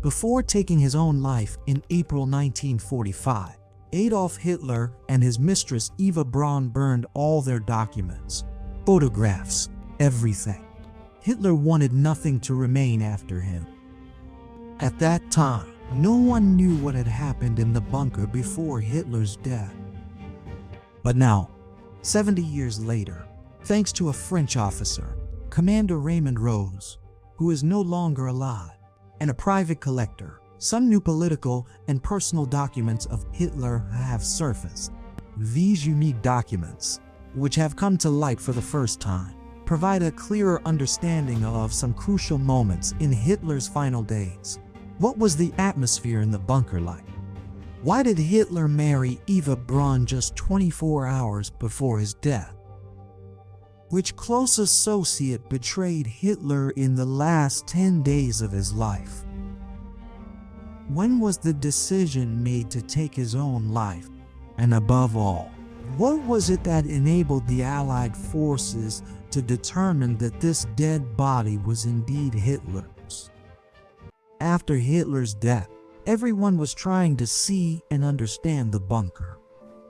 Before taking his own life in April 1945, Adolf Hitler and his mistress Eva Braun burned all their documents, photographs, everything. Hitler wanted nothing to remain after him. At that time, no one knew what had happened in the bunker before Hitler's death. But now, 70 years later, thanks to a French officer, Commander Raymond Rose, who is no longer alive, and a private collector, some new political and personal documents of Hitler have surfaced. These unique documents, which have come to light for the first time, provide a clearer understanding of some crucial moments in Hitler's final days. What was the atmosphere in the bunker like? Why did Hitler marry Eva Braun just 24 hours before his death? Which close associate betrayed Hitler in the last 10 days of his life? When was the decision made to take his own life? And above all, what was it that enabled the Allied forces to determine that this dead body was indeed Hitler's? After Hitler's death, everyone was trying to see and understand the bunker.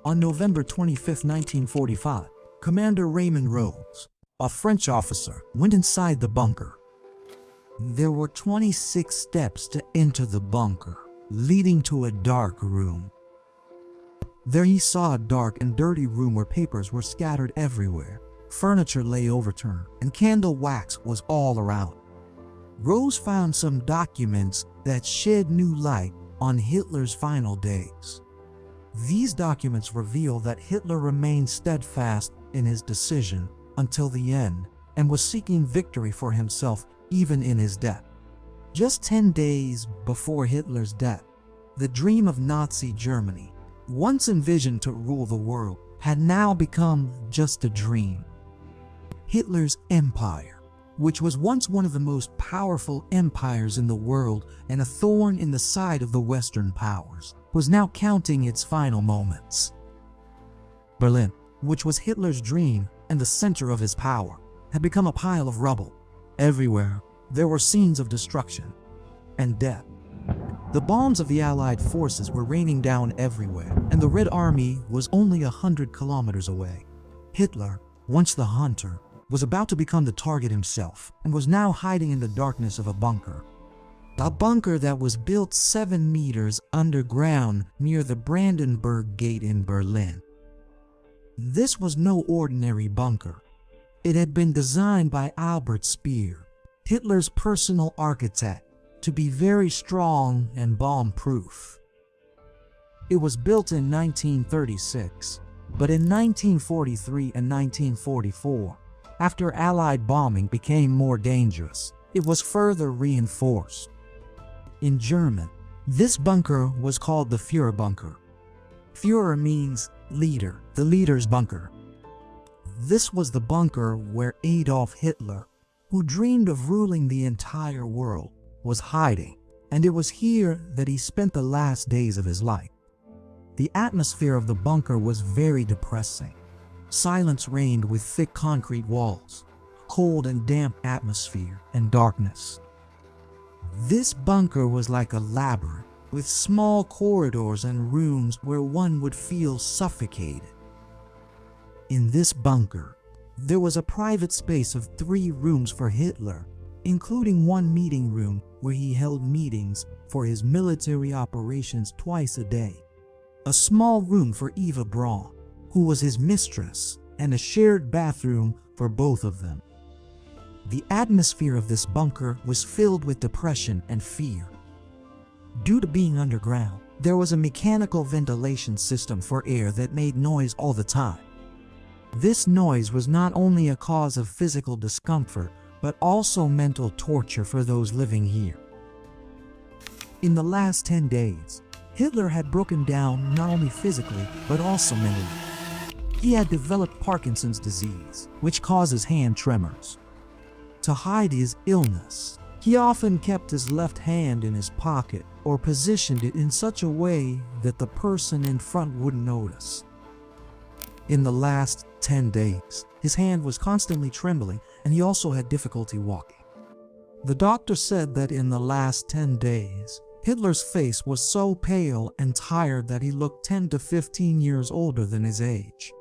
On November 25, 1945, Commander Raymond Rose, a French officer, went inside the bunker. There were 26 steps to enter the bunker, leading to a dark room. There he saw a dark and dirty room where papers were scattered everywhere, furniture lay overturned, and candle wax was all around. Rose found some documents that shed new light on Hitler's final days. These documents reveal that Hitler remained steadfast in his decision until the end and was seeking victory for himself even in his death. Just 10 days before Hitler's death, the dream of Nazi Germany, once envisioned to rule the world, had now become just a dream. Hitler's empire, which was once one of the most powerful empires in the world and a thorn in the side of the Western powers, was now counting its final moments. Berlin, which was Hitler's dream and the center of his power, had become a pile of rubble. Everywhere, there were scenes of destruction and death. The bombs of the Allied forces were raining down everywhere, and the Red Army was only 100 kilometers away. Hitler, once the hunter, was about to become the target himself and was now hiding in the darkness of a bunker. A bunker that was built 7 meters underground near the Brandenburg Gate in Berlin. This was no ordinary bunker. It had been designed by Albert Speer, Hitler's personal architect, to be very strong and bomb-proof. It was built in 1936, but in 1943 and 1944, after Allied bombing became more dangerous, it was further reinforced. In German, this bunker was called the Führer bunker. Führer means leader, the leader's bunker. This was the bunker where Adolf Hitler, who dreamed of ruling the entire world, was hiding, and it was here that he spent the last days of his life. The atmosphere of the bunker was very depressing. Silence reigned with thick concrete walls, cold and damp atmosphere, and darkness. This bunker was like a labyrinth, with small corridors and rooms where one would feel suffocated. In this bunker, there was a private space of 3 rooms for Hitler, including one meeting room where he held meetings for his military operations twice a day, a small room for Eva Braun, who was his mistress, and a shared bathroom for both of them. The atmosphere of this bunker was filled with depression and fear. Due to being underground, there was a mechanical ventilation system for air that made noise all the time. This noise was not only a cause of physical discomfort, but also mental torture for those living here. In the last 10 days, Hitler had broken down not only physically, but also mentally. He had developed Parkinson's disease, which causes hand tremors. To hide his illness, he often kept his left hand in his pocket or positioned it in such a way that the person in front wouldn't notice. In the last 10 days, his hand was constantly trembling and he also had difficulty walking. The doctor said that in the last 10 days, Hitler's face was so pale and tired that he looked 10 to 15 years older than his age.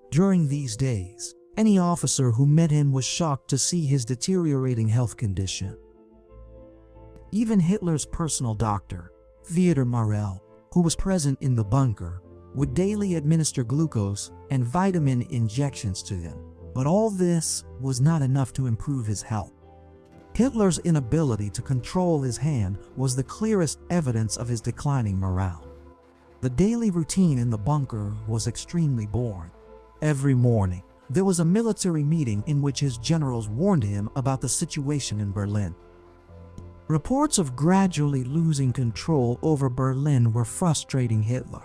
During these days, any officer who met him was shocked to see his deteriorating health condition. Even Hitler's personal doctor, Theodor Marel, who was present in the bunker, would daily administer glucose and vitamin injections to him. But all this was not enough to improve his health. Hitler's inability to control his hand was the clearest evidence of his declining morale. The daily routine in the bunker was extremely boring. Every morning, there was a military meeting in which his generals warned him about the situation in Berlin. Reports of gradually losing control over Berlin were frustrating Hitler.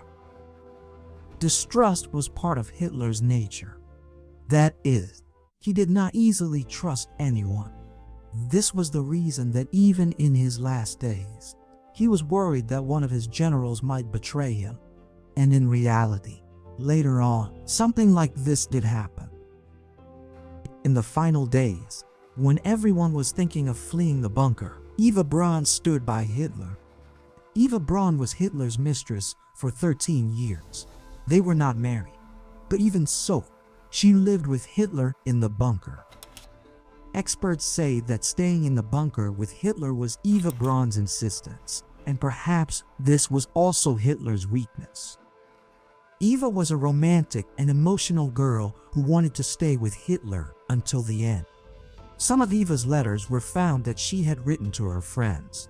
Distrust was part of Hitler's nature. That is, he did not easily trust anyone. This was the reason that even in his last days, he was worried that one of his generals might betray him. And in reality, later on, something like this did happen. In the final days, when everyone was thinking of fleeing the bunker, Eva Braun stood by Hitler. Eva Braun was Hitler's mistress for 13 years. They were not married, but even so, she lived with Hitler in the bunker. Experts say that staying in the bunker with Hitler was Eva Braun's insistence, and perhaps this was also Hitler's weakness. Eva was a romantic and emotional girl who wanted to stay with Hitler until the end. Some of Eva's letters were found that she had written to her friends.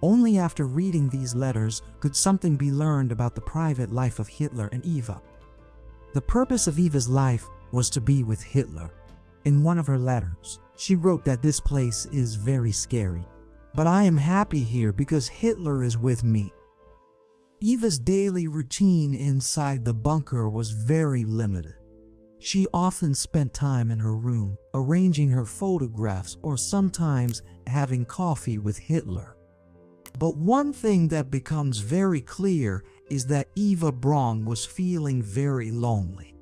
Only after reading these letters could something be learned about the private life of Hitler and Eva. The purpose of Eva's life was to be with Hitler. In one of her letters, she wrote that this place is very scary, but I am happy here because Hitler is with me. Eva's daily routine inside the bunker was very limited. She often spent time in her room, arranging her photographs or sometimes having coffee with Hitler. But one thing that becomes very clear is that Eva Braun was feeling very lonely.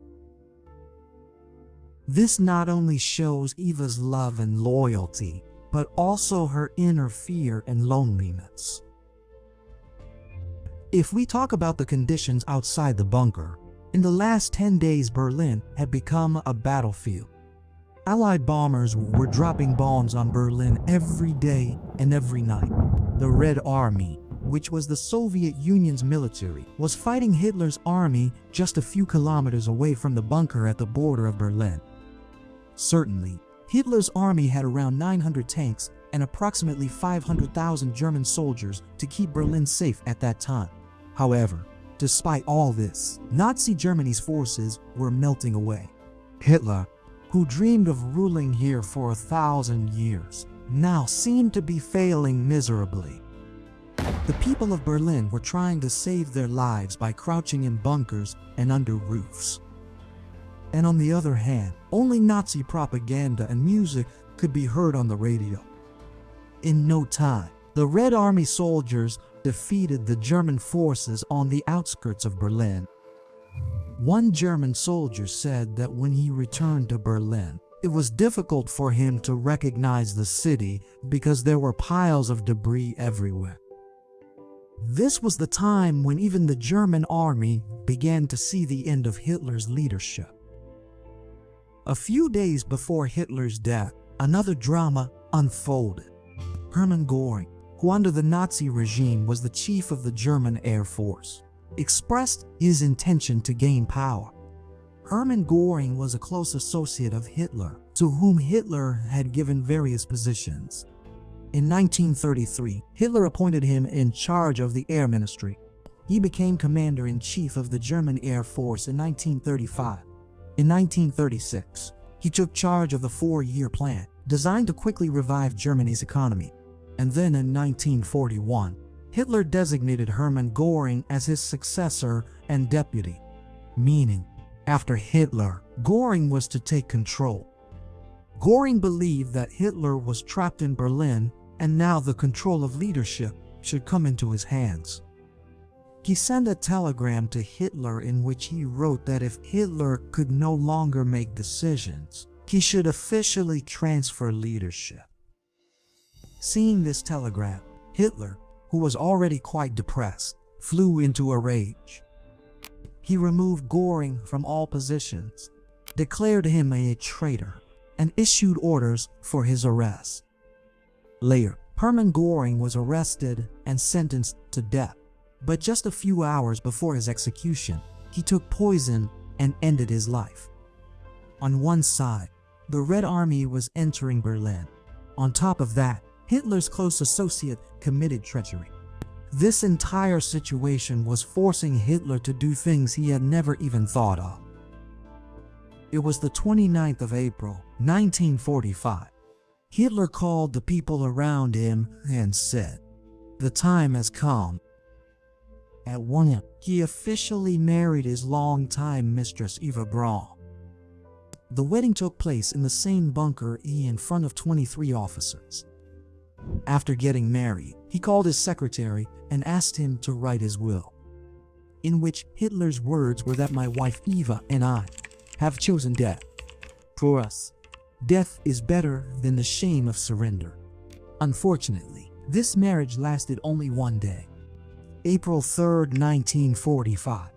This not only shows Eva's love and loyalty, but also her inner fear and loneliness. If we talk about the conditions outside the bunker, in the last 10 days Berlin had become a battlefield. Allied bombers were dropping bombs on Berlin every day and every night. The Red Army, which was the Soviet Union's military, was fighting Hitler's army just a few kilometers away from the bunker at the border of Berlin. Certainly, Hitler's army had around 900 tanks and approximately 500,000 German soldiers to keep Berlin safe at that time. However, despite all this, Nazi Germany's forces were melting away. Hitler, who dreamed of ruling here for 1,000 years, now seemed to be failing miserably. The people of Berlin were trying to save their lives by crouching in bunkers and under roofs. And on the other hand, only Nazi propaganda and music could be heard on the radio. In no time, the Red Army soldiers defeated the German forces on the outskirts of Berlin. One German soldier said that when he returned to Berlin, it was difficult for him to recognize the city because there were piles of debris everywhere. This was the time when even the German army began to see the end of Hitler's leadership. A few days before Hitler's death, another drama unfolded. Hermann Göring, who under the Nazi regime was the chief of the German Air Force, expressed his intention to gain power. Hermann Göring was a close associate of Hitler, to whom Hitler had given various positions. In 1933, Hitler appointed him in charge of the Air Ministry. He became commander-in-chief of the German Air Force in 1935. In 1936, he took charge of the 4-year plan, designed to quickly revive Germany's economy. And then in 1941, Hitler designated Hermann Göring as his successor and deputy, meaning, after Hitler, Göring was to take control. Göring believed that Hitler was trapped in Berlin and now the control of leadership should come into his hands. He sent a telegram to Hitler in which he wrote that if Hitler could no longer make decisions, he should officially transfer leadership. Seeing this telegram, Hitler, who was already quite depressed, flew into a rage. He removed Göring from all positions, declared him a traitor, and issued orders for his arrest. Later, Hermann Göring was arrested and sentenced to death, but just a few hours before his execution, he took poison and ended his life. On one side, the Red Army was entering Berlin. On top of that, Hitler's close associate committed treachery. This entire situation was forcing Hitler to do things he had never even thought of. It was the 29th of April, 1945. Hitler called the people around him and said, "The time has come." At 1 a.m., he officially married his longtime mistress Eva Braun. The wedding took place in the same bunker in front of 23 officers. After getting married, he called his secretary and asked him to write his will, in which Hitler's words were that my wife Eva and I have chosen death. For us, death is better than the shame of surrender. Unfortunately, this marriage lasted only one day. April 3rd, 1945.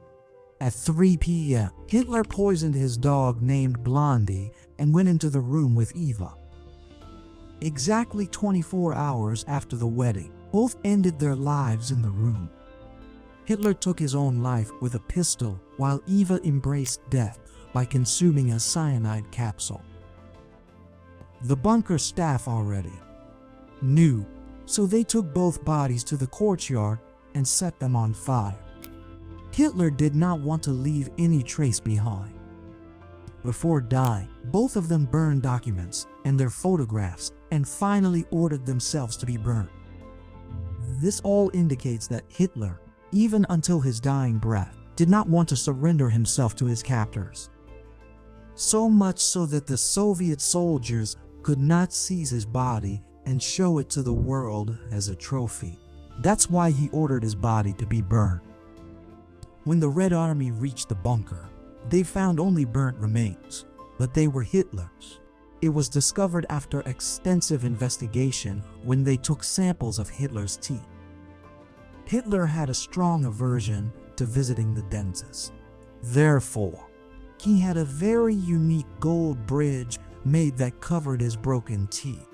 At 3 p.m., Hitler poisoned his dog named Blondie and went into the room with Eva. Exactly 24 hours after the wedding, both ended their lives in the room. Hitler took his own life with a pistol while Eva embraced death by consuming a cyanide capsule. The bunker staff already knew, so they took both bodies to the courtyard and set them on fire. Hitler did not want to leave any trace behind. Before dying, both of them burned documents and their photographs and finally ordered themselves to be burned. This all indicates that Hitler, even until his dying breath, did not want to surrender himself to his captors. So much so that the Soviet soldiers could not seize his body and show it to the world as a trophy. That's why he ordered his body to be burned. When the Red Army reached the bunker, they found only burnt remains, but they were Hitler's. It was discovered after extensive investigation when they took samples of Hitler's teeth. Hitler had a strong aversion to visiting the dentist. Therefore, he had a very unique gold bridge made that covered his broken teeth.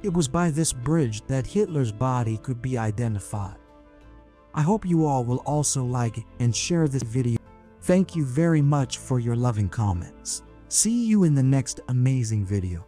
It was by this bridge that Hitler's body could be identified. I hope you all will also like and share this video. Thank you very much for your loving comments. See you in the next amazing video.